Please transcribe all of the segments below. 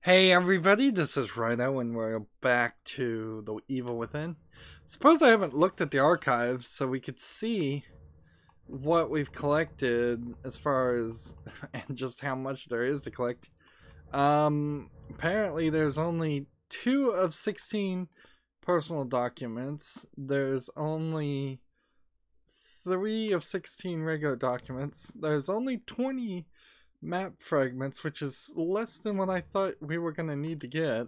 Hey everybody, this is Rydo and we're back to The Evil Within. Suppose I haven't looked at the archives so we could see what we've collected as far as and just how much there is to collect. Apparently there's only 2 of 16 personal documents. There's only 3 of 16 regular documents. There's only 20 map fragments, which is less than what I thought we were going to need to get.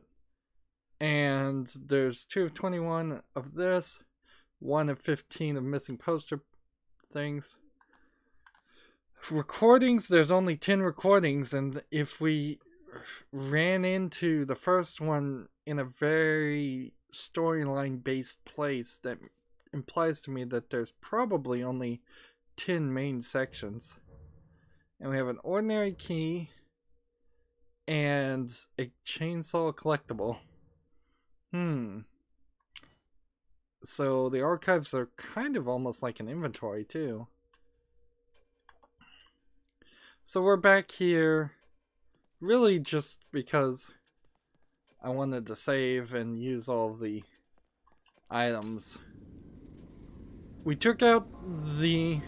And there's 2 of 21 of this, 1 of 15 of missing poster things. Recordings, there's only 10 recordings, and if we ran into the first one in a very storyline based place, that implies to me that there's probably only 10 main sections. And we have an ordinary key and a chainsaw collectible. So the archives are kind of almost like an inventory too. So we're back here really just because I wanted to save and use all of the items. We took out the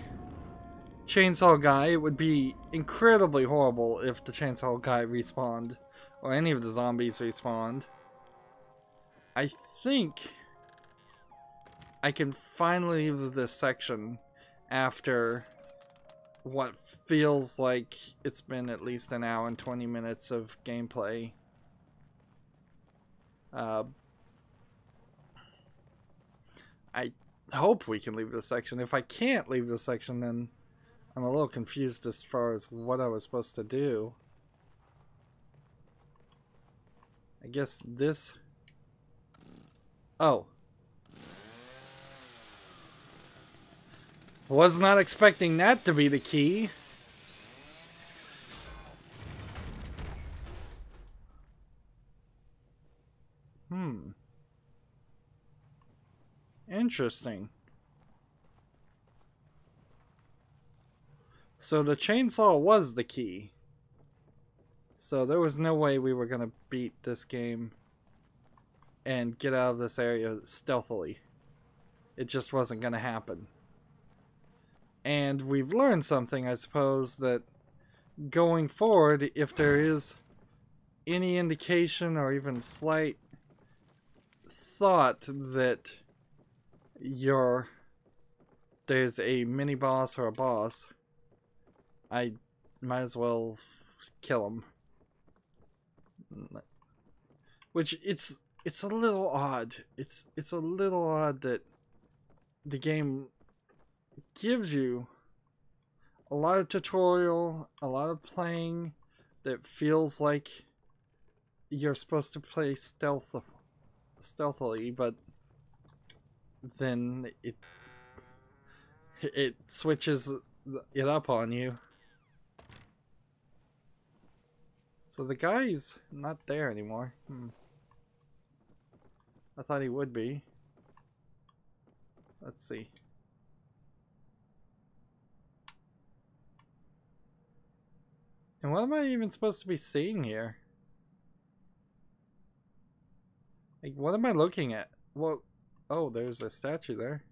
chainsaw guy. It would be incredibly horrible if the chainsaw guy respawned, or any of the zombies respawned. I think I can finally leave this section after what feels like it's been at least an hour and 20 minutes of gameplay. I hope we can leave this section. If I can't leave this section, then I'm a little confused as far as what I was supposed to do. I guess this... Oh. Was not expecting that to be the key. Interesting. So the chainsaw was the key. So there was no way we were going to beat this game and get out of this area stealthily. It just wasn't going to happen. And we've learned something, I suppose, that going forward, if there is any indication or even slight thought that there's a mini boss or a boss, I might as well kill him. Which it's a little odd. It's a little odd that the game gives you a lot of tutorial, a lot of playing that feels like you're supposed to play stealthily, but then it switches it up on you. So the guy's not there anymore. I thought he would be. Let's see. And what am I even supposed to be seeing here? Like, what am I looking at? What? Oh, there's a statue there.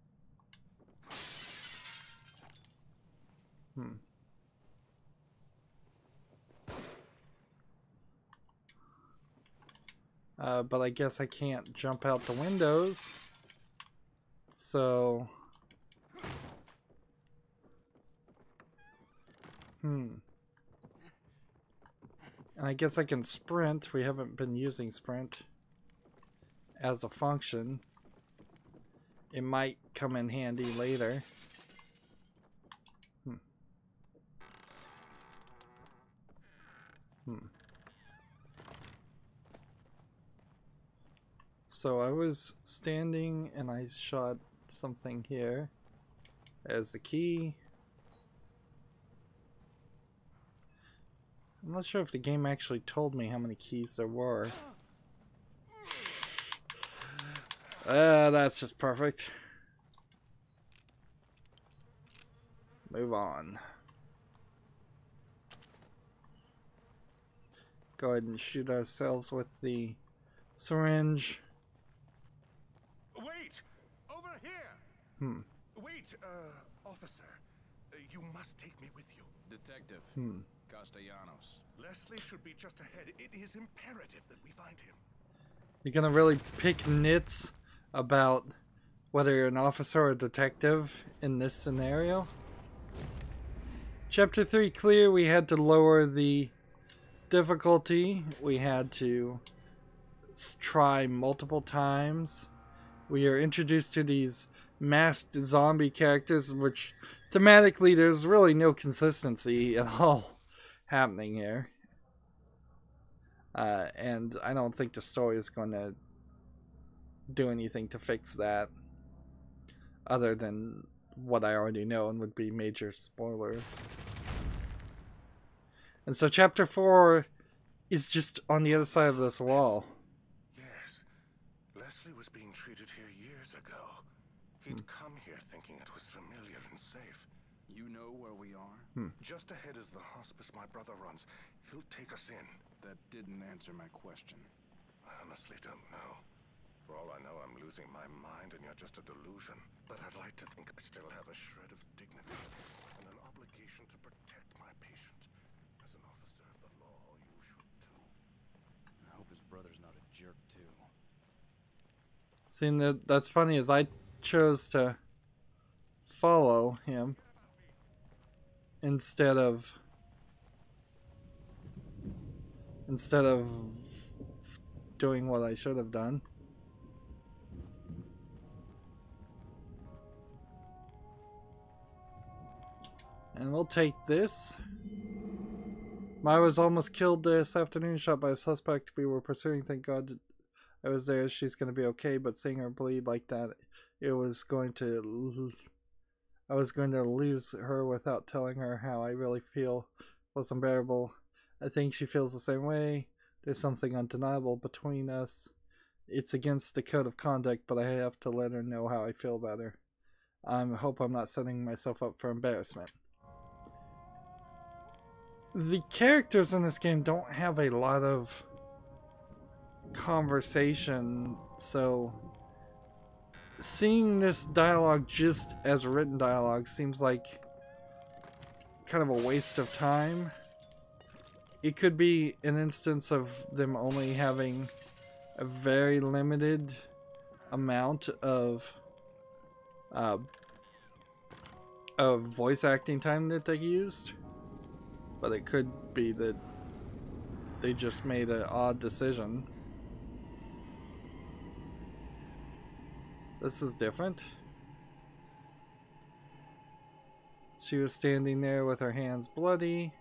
But I guess I can't jump out the windows. So... And I guess I can sprint. We haven't been using sprint as a function. It might come in handy later. So I was standing and I shot something here as the key. I'm not sure if the game actually told me how many keys there were. That's just perfect. Move on. go ahead and shoot ourselves with the syringe. Wait! Over here! Wait, officer. You must take me with you. Detective Castellanos. Leslie should be just ahead. It is imperative that we find him. You're gonna really pick nits about whether you're an officer or a detective in this scenario? Chapter 3 clear. We had to lower the difficulty. We had to try multiple times. We are introduced to these masked zombie characters, which thematically there's really no consistency at all happening here. And I don't think the story is going to do anything to fix that other than what I already know and would be major spoilers. And so chapter 4 is just on the other side of this wall. Yes. Leslie was being treated here years ago. He'd come here thinking it was familiar and safe. You know where we are? Just ahead is the hospice my brother runs. He'll take us in. That didn't answer my question. I honestly don't know. For all I know, I'm losing my mind and you're just a delusion. But I'd like to think I still have a shred of dignity and an obligation to protect my patient. As an officer of the law, you should too. I hope his brother's not a jerk too. Seeing that's funny is I chose to follow him instead of doing what I should have done. And we'll take this. Maya was almost killed this afternoon, shot by a suspect we were pursuing. Thank God I was there. She's going to be okay, but seeing her bleed like that, I was going to lose her without telling her how I really feel was unbearable. I think she feels the same way. There's something undeniable between us. It's against the code of conduct, but I have to let her know how I feel about her. I hope I'm not setting myself up for embarrassment. The characters in this game don't have a lot of conversation, so seeing this dialogue just as written dialogue seems like kind of a waste of time. It could be an instance of them only having a very limited amount of voice acting time that they used, but it could be that they just made an odd decision. This is different. She was standing there with her hands bloody.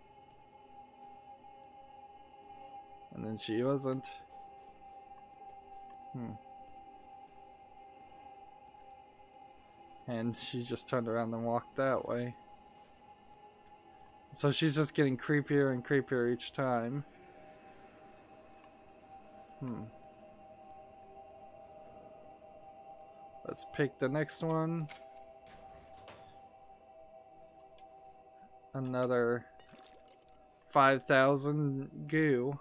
And then she wasn't. And she just turned around and walked that way. So she's just getting creepier and creepier each time. Let's pick the next one. Another 5,000 goo.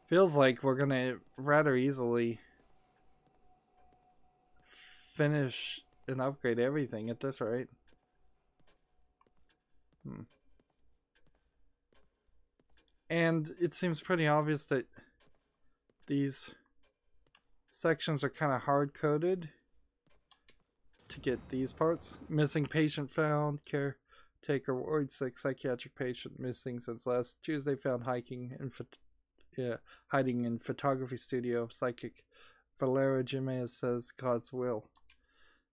Feels like we're gonna rather easily finish and upgrade everything at this rate. And it seems pretty obvious that these sections are kind of hard-coded to get these parts. Missing patient found. Caretaker ward 6. Psychiatric patient missing since last Tuesday. Found hiding in photography studio. Psychic Valera Jimenez says God's will.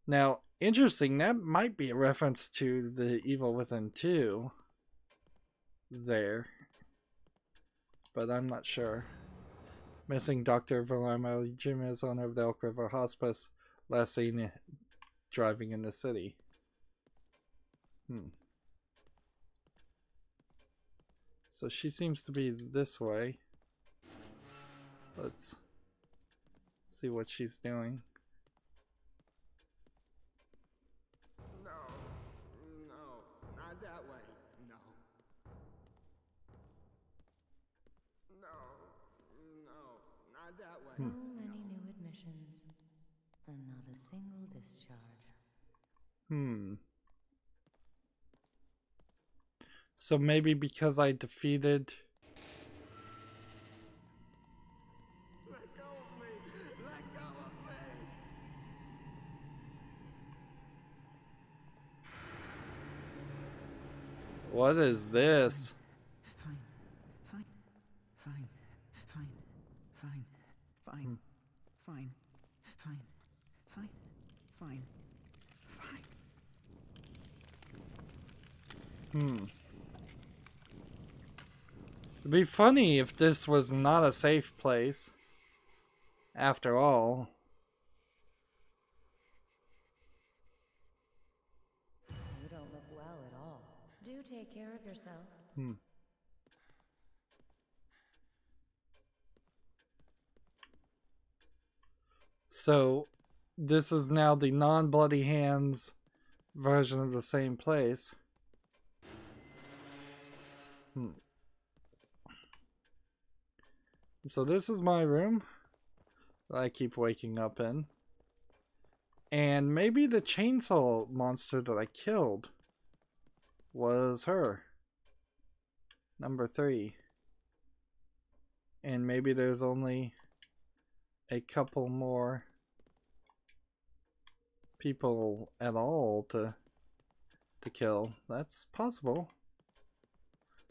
Now, interesting. That might be a reference to the Evil Within 2 there, but I'm not sure. Missing Dr. Valera Jimenez, owner of the Elk River Hospice, last seen driving in the city. So she seems to be this way. Let's see what she's doing. No, not that way. No. So many new admissions, and not a single discharge. So maybe because I defeated... Let go of me! Let go of me! What is this? Fine. Fine. Fine. Fine. Fine. Fine. Fine. Fine. Fine. Fine. Fine. It'd be funny if this was not a safe place. After all. You don't look well at all. Do take care of yourself. So, this is now the non-bloody hands version of the same place. So this is my room that I keep waking up in. And maybe the chainsaw monster that I killed was her. Number 3. And maybe there's only a couple more people at all to kill. That's possible.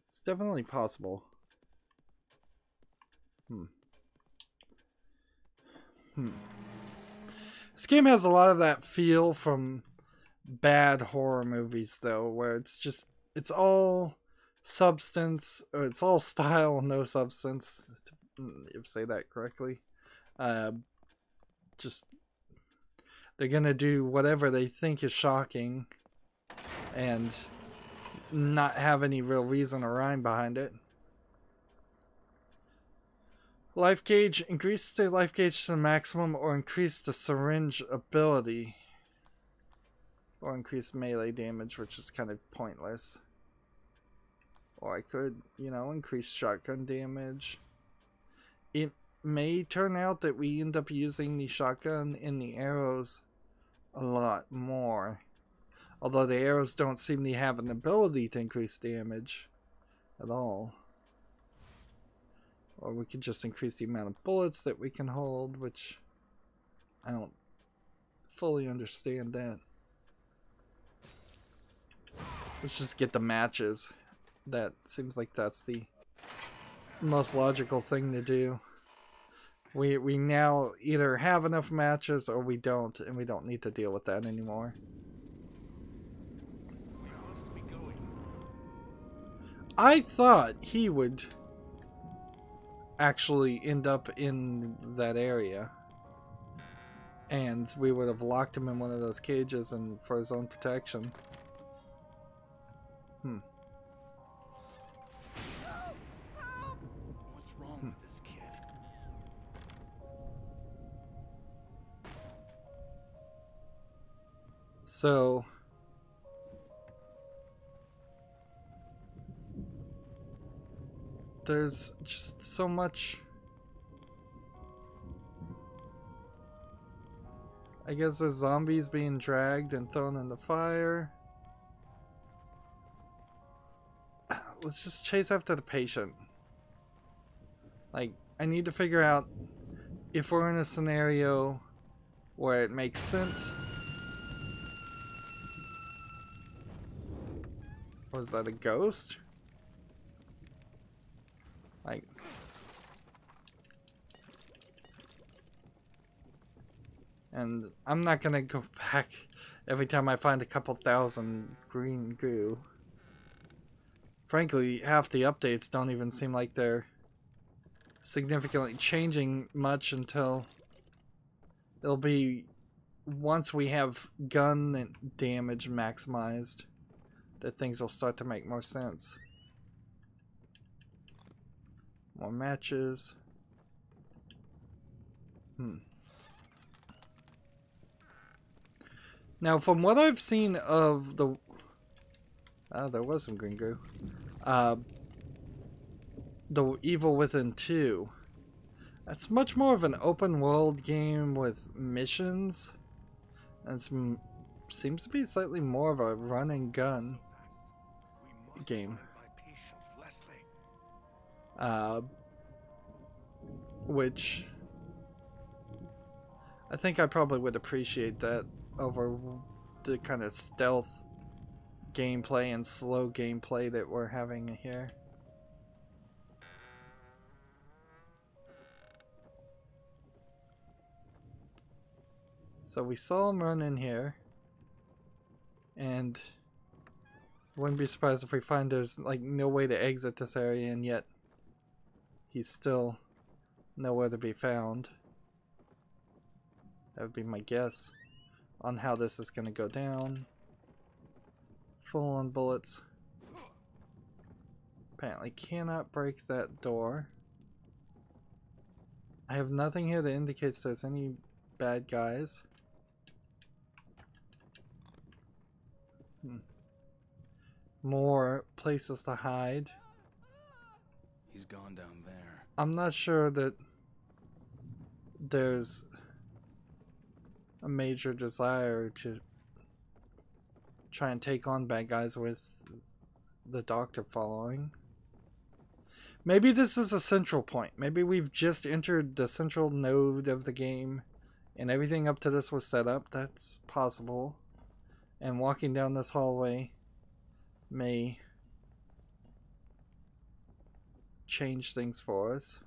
It's definitely possible. This game has a lot of that feel from bad horror movies, though, where it's all substance, or it's all style, no substance, if you say that correctly. Just, they're gonna do whatever they think is shocking, and not have any real reason or rhyme behind it. Life gauge. Increase the life gauge to the maximum, or increase the syringe ability. Or increase melee damage, which is kind of pointless. Or I could, you know, increase shotgun damage. It may turn out that we end up using the shotgun and the arrows a lot more. Although the arrows don't seem to have an ability to increase damage at all. Or we could just increase the amount of bullets that we can hold, which I don't fully understand that. Let's just get the matches. That seems like that's the most logical thing to do. We now either have enough matches or we don't, and we don't need to deal with that anymore. I thought he would actually end up in that area, and we would have locked him in one of those cages and for his own protection. What's wrong with this kid? So there's just so much. I guess there's zombies being dragged and thrown in the fire. Let's just chase after the patient. Like, I need to figure out if we're in a scenario where it makes sense. Was that a ghost? Like, and I'm not gonna go back every time I find a couple thousand green goo. Frankly, half the updates don't even seem like they're significantly changing much until it'll be once we have gun damage maximized that things will start to make more sense. More matches. Now, from what I've seen of the... there was some green goo. The Evil Within 2. It's much more of an open world game with missions, and seems to be slightly more of a run and gun game. Which I think I probably would appreciate that over the kind of stealth gameplay and slow gameplay that we're having here. So we saw him run in here, and wouldn't be surprised if we find there's like no way to exit this area, and yet he's still nowhere to be found. That would be my guess on how this is going to go down. Full on bullets. Apparently cannot break that door. I have nothing here that indicates there's any bad guys. More places to hide. He's gone down there. I'm not sure that there's a major desire to try and take on bad guys with the doctor following. Maybe this is a central point. Maybe we've just entered the central node of the game and everything up to this was set up. That's possible. And walking down this hallway may change things for us.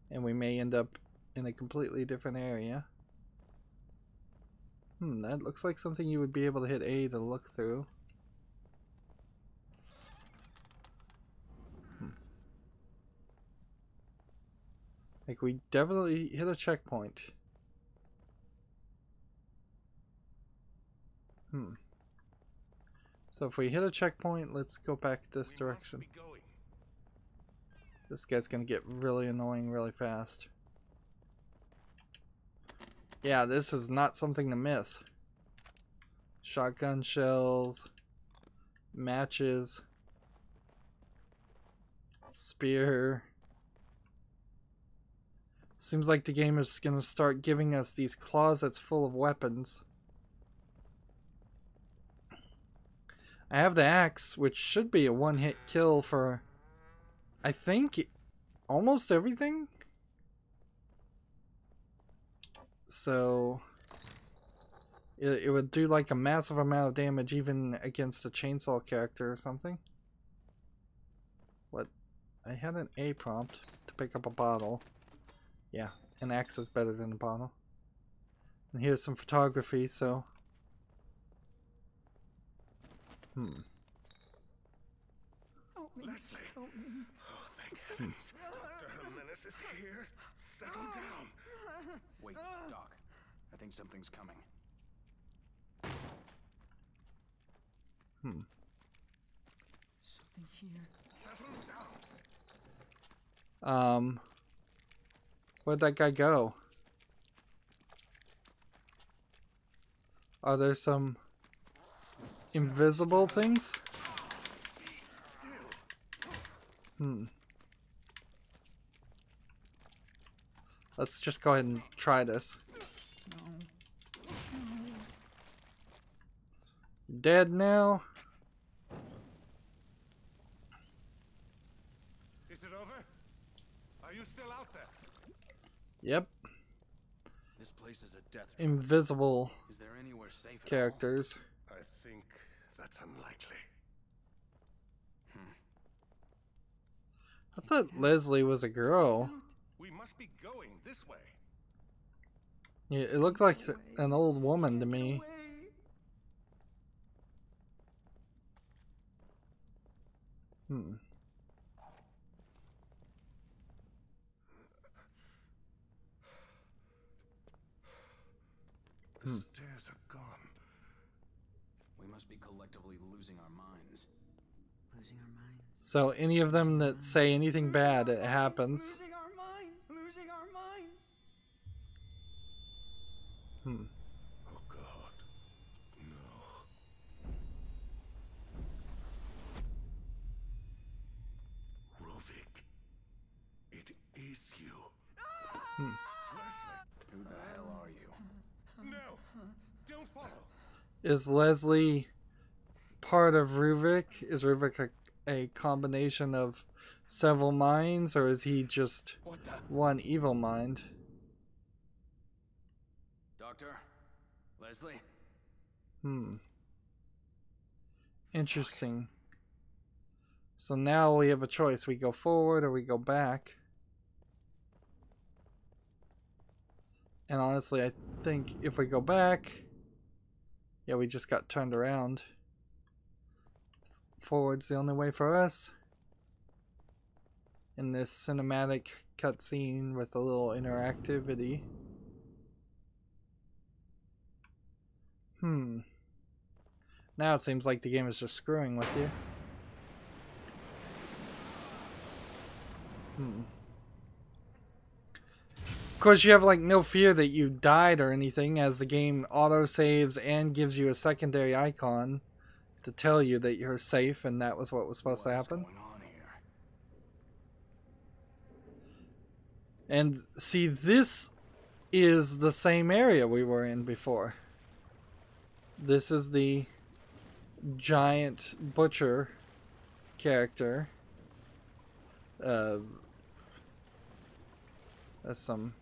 And we may end up in a completely different area. That looks like something you would be able to hit A to look through. Like, we definitely hit a checkpoint. So if we hit a checkpoint, let's go back this direction. This guy's gonna get really annoying really fast. Yeah, this is not something to miss. Shotgun shells, matches, spear. Seems like the game is gonna start giving us these closets full of weapons. I have the axe, which should be a one-hit kill for, I think, almost everything. So it would do like a massive amount of damage even against a chainsaw character or something. What? I had an A prompt to pick up a bottle. Yeah, an axe is better than a bottle. And here's some photography, so... Leslie! Oh, thank heavens. Dr. Jimenez is here. Settle down. Wait, Doc. I think something's coming. Something here. Settle down. Where'd that guy go? Are there some invisible things? Let's just go ahead and try this. Dead now? Is it over? Are you still out there? Yep. This place is a death trap. Invisible Is there anywhere safe at all? characters. I think that's unlikely. I thought Leslie was a girl. We must be going this way. Yeah, it looked like an old woman to me. The stairs are gone. We must be collectively losing our minds. Losing our minds. So any of them that say anything bad, it happens. Losing our minds. Losing our minds. Oh God. No. Rovik. It is you. Leslie, who the hell are you? No! Don't follow! Is Leslie part of Ruvik? Is Ruvik a combination of several minds, or is he just What the? one evil mind? Doctor? Leslie? Interesting. So now we have a choice. We go forward or we go back. And honestly, I think if we go back, yeah, we just got turned around. Forward's the only way for us. In this cinematic cutscene with a little interactivity. Now it seems like the game is just screwing with you. Of course, you have like no fear that you died or anything, as the game auto-saves and gives you a secondary icon to tell you that you're safe and that was what was supposed to happen. What's going on here? And see, this is the same area we were in before. This is the giant butcher character. That's some...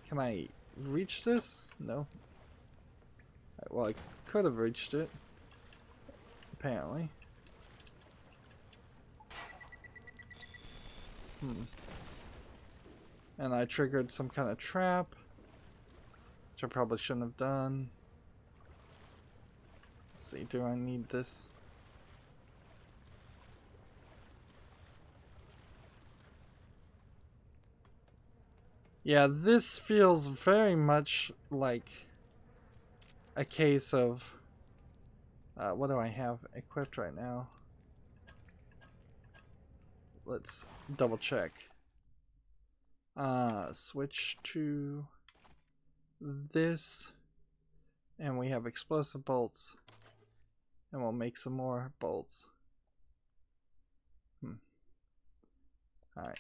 Can I reach this? No. Well, I could have reached it. Apparently. And I triggered some kind of trap, which I probably shouldn't have done. Let's see, do I need this? Yeah, this feels very much like a case of... what do I have equipped right now? Let's double check. Switch to this. And we have explosive bolts. And we'll make some more bolts. Alright.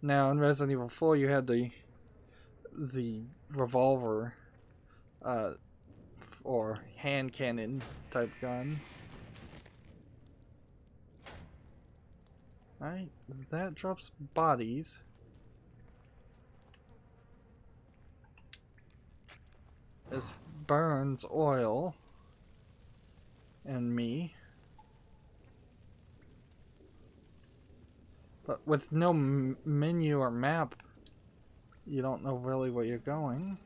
Now in Resident Evil 4 you had the revolver or hand cannon type gun. Alright, that drops bodies. This burns oil and me. But with no menu or map, you don't know really where you're going.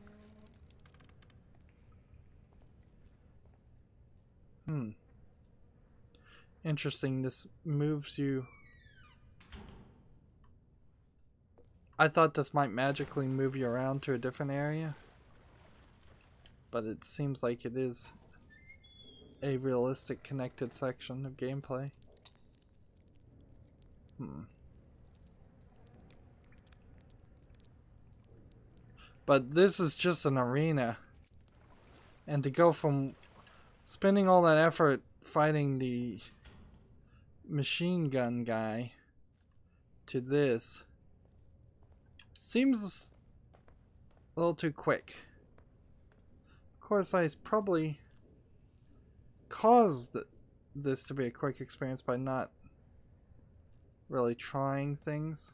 Interesting, this moves you... I thought this might magically move you around to a different area. But it seems like it is a realistic connected section of gameplay. But this is just an arena. And to go from spending all that effort fighting the machine gun guy to this seems a little too quick. Of course, I probably caused this to be a quick experience by not really trying things.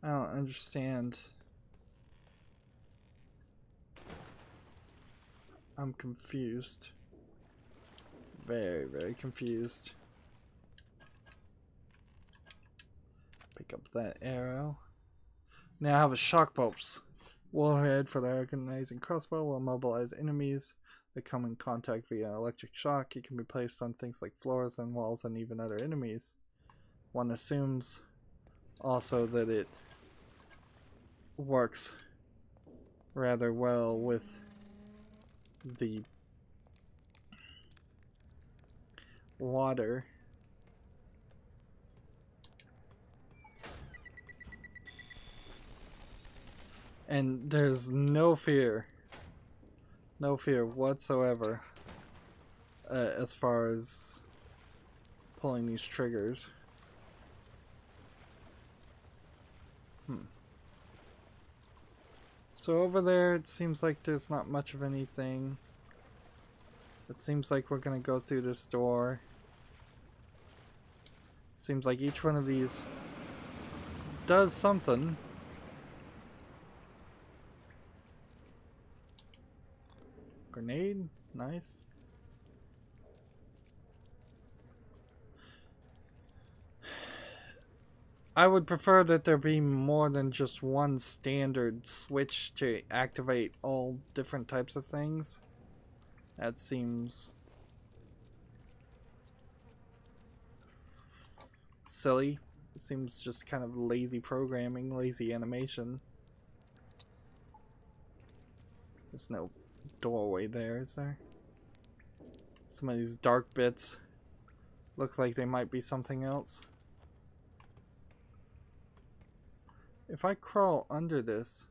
I don't understand. I'm confused. Very, very confused. Pick up that arrow. Now I have a shock pulse. Warhead for the agonizing crossbow will immobilize enemies that come in contact via electric shock. It can be placed on things like floors and walls and even other enemies. One assumes also that it works rather well with the water. And there's no fear whatsoever as far as pulling these triggers. So over there it seems like there's not much of anything. It seems like we're gonna go through this door. Seems like each one of these does something. Grenade, nice. I would prefer that there be more than just one standard switch to activate all different types of things. That seems silly. It seems just kind of lazy programming, lazy animation. There's no doorway there, is there? Some of these dark bits look like they might be something else. If I crawl under this,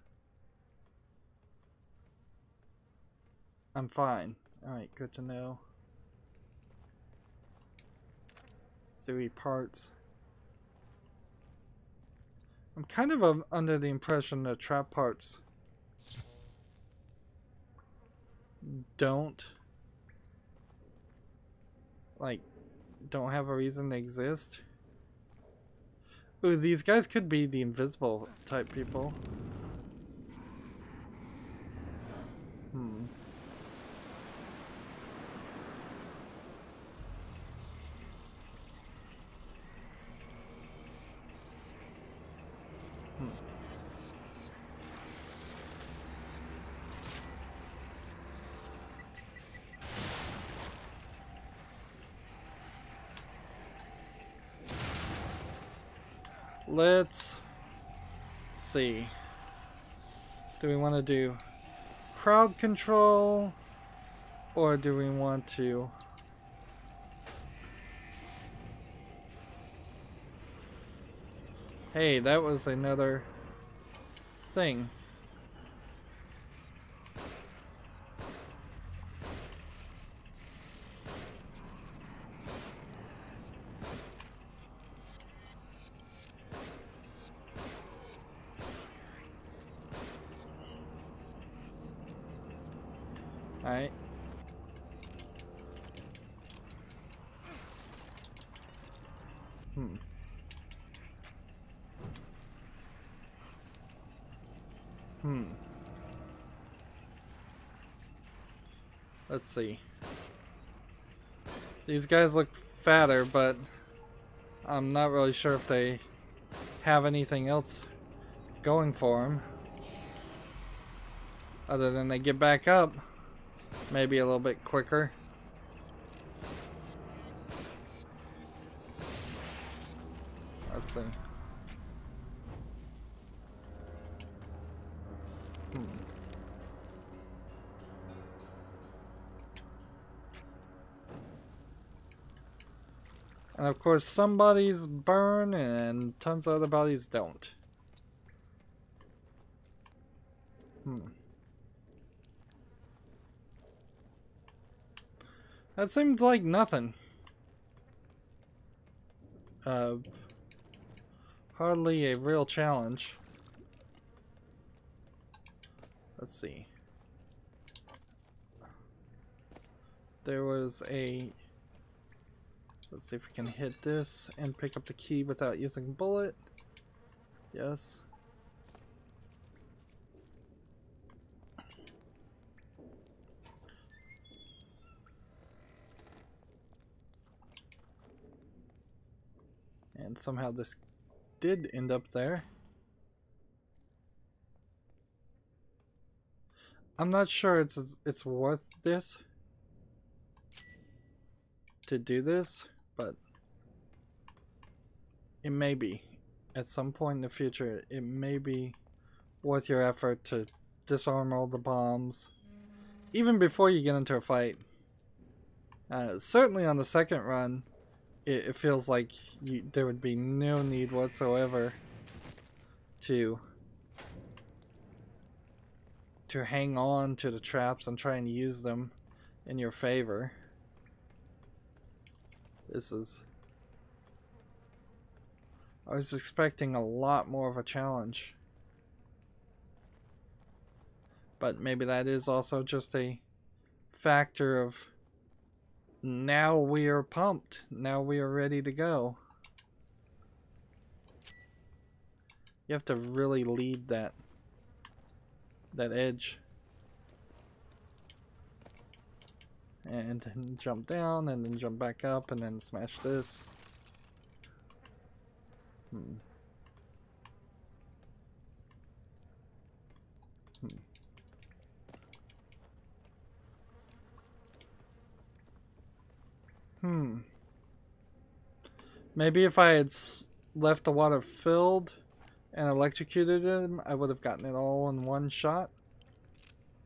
I'm fine. Alright, good to know. 3 parts. I'm kind of under the impression that trap parts don't have a reason to exist. Ooh, these guys could be the invisible type people. Let's see. Do we want to do crowd control, or do we want to hey, that was another thing. Alright. Let's see. These guys look fatter, but I'm not really sure if they have anything else going for them. Other than they get back up. Maybe a little bit quicker. Let's see. And of course some bodies burn and tons of other bodies don't. That seems like nothing. Hardly a real challenge. Let's see. There was a... Let's see if we can hit this and pick up the key without using bullet. Yes. And somehow this did end up there. I'm not sure it's worth this to do this, but it may be. At some point in the future, it may be worth your effort to disarm all the bombs, even before you get into a fight. Certainly on the second run, it feels like there would be no need whatsoever to to hang on to the traps and try and use them in your favor. This is... I was expecting a lot more of a challenge. But maybe that is also just a factor of now we are pumped. Now we are ready to go. You have to really lead that edge. And then jump down and then jump back up and then smash this. Maybe if I had left the water filled and electrocuted him, I would have gotten it all in one shot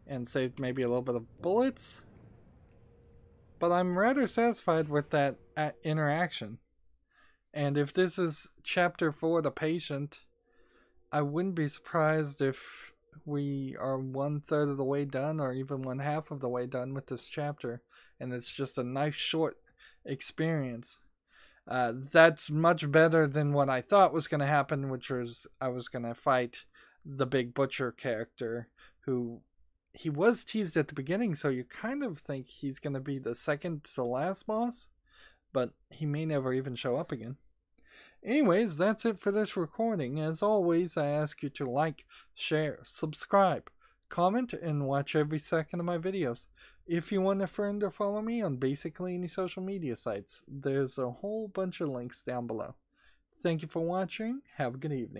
and saved maybe a little bit of bullets. But I'm rather satisfied with that interaction. And if this is chapter 4, The Patient, I wouldn't be surprised if we are 1/3 of the way done or even 1/2 of the way done with this chapter. And it's just a nice short experience. That's much better than what I thought was going to happen, which was I was going to fight the big butcher character, who he was teased at the beginning, so you kind of think he's going to be the second to the last boss, but he may never even show up again. Anyways, that's it for this recording. As always, I ask you to like, share, subscribe, comment, and watch every second of my videos. If you want a friend or follow me on basically any social media sites, there's a whole bunch of links down below. Thank you for watching. Have a good evening.